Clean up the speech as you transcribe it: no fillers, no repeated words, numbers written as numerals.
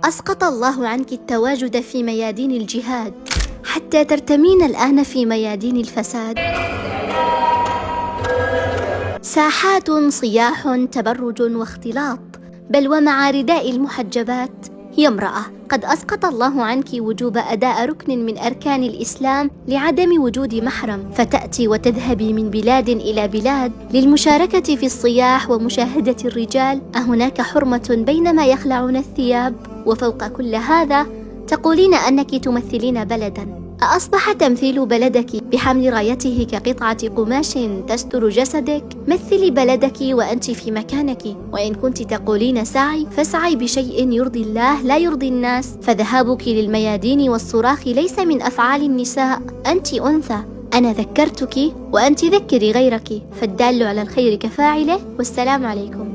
أسقط الله عنك التواجد في ميادين الجهاد حتى ترتمين الآن في ميادين الفساد. ساحات، صياح، تبرج واختلاط، بل ومع رداء المحجبات. يا امرأة، قد أسقط الله عنك وجوب أداء ركن من أركان الإسلام لعدم وجود محرم، فتأتي وتذهبي من بلاد إلى بلاد للمشاركة في الصياح ومشاهدة الرجال. أهناك حرمة بينما يخلعون الثياب؟ وفوق كل هذا تقولين أنك تمثلين بلداً. أأصبح تمثيل بلدك بحمل رايته كقطعة قماش تستر جسدك؟ مثلي بلدك وأنت في مكانك. وإن كنت تقولين سعي، فاسعي بشيء يرضي الله لا يرضي الناس. فذهابك للميادين والصراخ ليس من أفعال النساء، أنت أنثى. أنا ذكرتك وأنت ذكري غيرك، فالدال على الخير كفاعله. والسلام عليكم.